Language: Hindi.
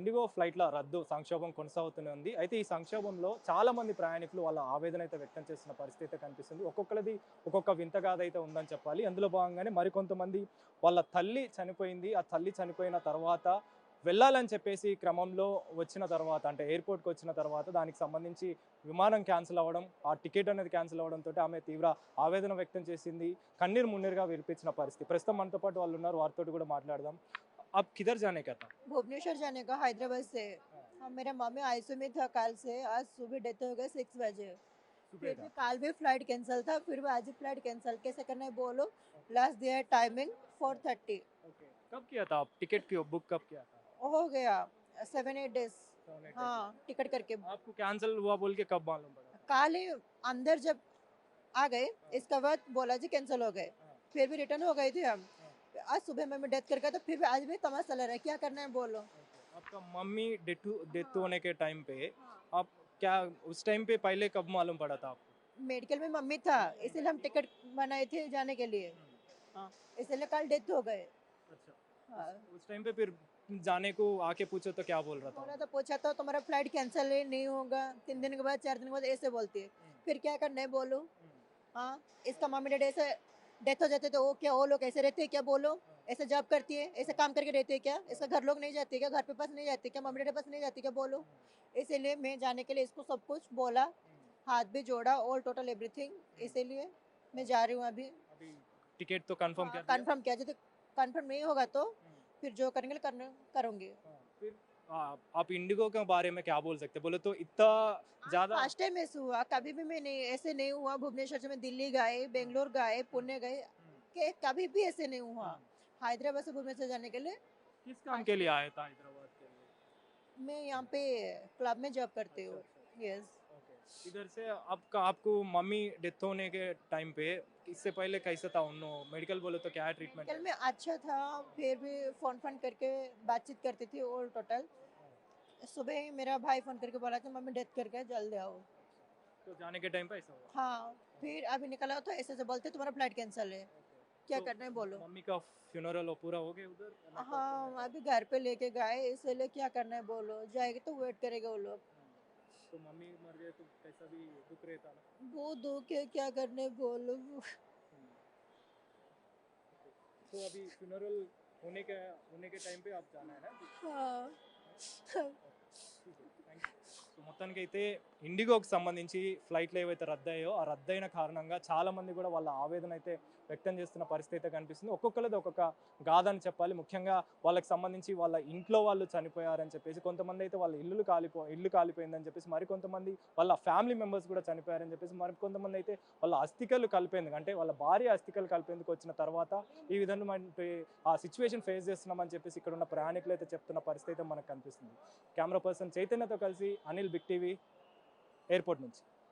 ఇండిగో ఫ్లైట్ల రద్దు సంక్షోభం కొనసాగుతూనే ఉంది. అయితే ఈ సంక్షోభంలో చాలా మంది ప్రయాణికులు వాళ్ళ ఆవేదన అయితే వ్యక్తం చేస్తున్న పరిస్థితి అయితే కనిపిస్తుంది. ఒక్కొక్కరిది ఒక్కొక్క వింతగాథ అయితే ఉందని చెప్పాలి. అందులో భాగంగానే మరికొంతమంది వాళ్ళ తల్లి చనిపోయింది. ఆ తల్లి చనిపోయిన తర్వాత వెళ్ళాలని చెప్పేసి క్రమంలో వచ్చిన తర్వాత అంటే ఎయిర్‌పోర్ట్‌కి వచ్చిన తర్వాత దానికి సంబంధించి విమానం క్యాన్సిల్ అవ్వడం, ఆ టికెట్ అనేది క్యాన్సిల్ అవ్వడంతోటి ఆమె తీవ్ర ఆవేదన వ్యక్తం చేసింది. కన్నీరు మున్నీరుగా విలిపించిన పరిస్థితి. ప్రస్తుతం మనతో పాటు వాళ్ళు ఉన్నారు. వారితోటి కూడా మాట్లాడదాం. आप किधर जाने का था? भुवनेश्वर जाने का हैदराबाद से। हाँ, मेरा मम्मी आईसीयू में था कल से। आज सुबह डेथ हो गई 6 बजे। सुबह फिर था। भी कल भी फ्लाइट कैंसिल था, फिर भी आज भी फ्लाइट कैंसिल कैसे करना है बोलो। लास्ट दिया टाइमिंग 4:30 ओके। कब किया था आप? टिकट क्यों बुक कब किया था? हो गया 7-8 डेज। 7-8 हाँ, डेज़। टिकट करके आपको कैंसिल हुआ बोल के कब मालूम पड़ा था? कल ही अंदर जब आ गए, इसके बाद बोला जी कैंसिल हो गए। हाँ, फिर भी रिटर्न हो गए थे हम। हाँ, आज सुबह मम्मी डेथ कर गया, तो फिर भी आज भी तमाशा चल रहा है, क्या करना है बोलो। ओके। आपका मम्मी डेथ डेथ हाँ, होने के टाइम पे हाँ। आप क्या उस टाइम पे पहले कब मालूम पड़ा था आपको? मेडिकल में मम्मी था, इसीलिए हम टिकट बनाए थे जाने के लिए। हाँ, इसलिए कल डेथ हो गए। अच्छा। हाँ, उस टाइम पे फिर जाने को आके पूछो तो क्या बोल रहा था? बोला तो पूछा तो तुम्हारा फ्लाइट कैंसिल है, नहीं होगा 3 दिन के बाद 4 दिन के बाद ऐसे बोलती है। फिर क्या करना है बोलो। हाँ, इसका मम्मी डैडी ऐसे डेथ हो जाते तो वो क्या, वो लोग ऐसे रहते हैं क्या बोलो। ऐसे जॉब करती है, ऐसे काम करके रहते हैं क्या, इसका घर लोग नहीं जाते क्या, घर पे पास नहीं जाते क्या, मम्मी डैडी पास नहीं जाती क्या बोलो। इसीलिए मैं जाने के लिए इसको सब कुछ बोला, हाथ भी जोड़ा, ऑल टोटल एवरीथिंग। इसीलिए मैं जा रही हूँ अभी। अभी टिकट तो कंफर्म कर दिया? कंफर्म किया, जब कंफर्म नहीं होगा तो फिर जो करेंगे करने करूँगी। हाँ, फिर आप इंडिगो के बारे में क्या बोल सकते हैं? बोले तो इतना ज़्यादा फर्स्ट टाइम ऐसे हुआ, कभी भी मैं नहीं ऐसे नहीं हुआ। भुवनेश्वर से मैं दिल्ली गए, बेंगलोर गए, पुणे गए, के कभी भी ऐसे नहीं हुआ। हैदराबाद से भुवनेश्वर जाने के लिए किस काम के लिए आया था हैदराबाद के लिए? मैं यहाँ पे क्लब में जॉब करती अच्छा, हूँ। अच्छा। यस। ओके। इधर से आपको मम्मी डेथ होने के टाइम पे इससे पहले कैसा था उन्नो मेडिकल बोले तो क्या ट्रीटमेंट मेडिकल है? में अच्छा था, फिर भी फोन फोन करके बातचीत करती थी ऑल टोटल। सुबह ही मेरा भाई फोन करके बोला था मम्मी डेथ कर गया, जल्दी आओ। तो जाने के टाइम पे ऐसा हुआ? हाँ, फिर अभी निकला तो ऐसे ऐसे बोलते तुम्हारा फ्लाइट कैंसिल है, क्या तो करना है बोलो। मम्मी का फ्यूनरल पूरा हो गया उधर? या नहीं postpone हाँ, है? अभी घर पे लेके गए, इसलिए क्या करना है बोलो, जाएगी तो वेट करेगा वो लोग। तो मम्मी मर गए तो कैसा भी दुख रहता ना? वो दुख है, क्या करना है बोलो। तो अभी फ्यूनरल होने के टाइम पे आप जाना है ना अभी? हाँ। Thank you. సో మొత్తానికి అయితే ఇండిగోకి సంబంధించి ఫ్లైట్లు ఏవైతే రద్దయ్యాయో ఆ రద్దయిన కారణంగా చాలామంది కూడా వాళ్ళ ఆవేదన అయితే వ్యక్తం చేస్తున్న పరిస్థితి అయితే కనిపిస్తుంది. ఒక్కొక్కరిది ఒక్కొక్క గాథ అని చెప్పాలి. ముఖ్యంగా వాళ్ళకి సంబంధించి వాళ్ళ ఇంట్లో వాళ్ళు చనిపోయారని చెప్పేసి, కొంతమంది అయితే వాళ్ళ ఇల్లు కాలిపోయిందని చెప్పేసి, మరికొంతమంది వాళ్ళ ఫ్యామిలీ మెంబర్స్ కూడా చనిపోయారని చెప్పేసి, మరికొంతమంది అయితే వాళ్ళ అస్థికలు కలిపేందుకు అంటే వాళ్ళ భార్య అస్థికలు కలిపేందుకు వచ్చిన తర్వాత ఈ విధమైనటువంటి ఆ సిచ్యువేషన్ ఫేస్ చేస్తున్నామని చెప్పేసి ఇక్కడ ఉన్న ప్రయాణికులు అయితే చెప్తున్న పరిస్థితి అయితే మనకు కనిపిస్తుంది. కెమెరా పర్సన్ చైతన్యతో కలిసి అనిల్, బిగ్ టీవీ, ఎయిర్పోర్ట్ నుంచి.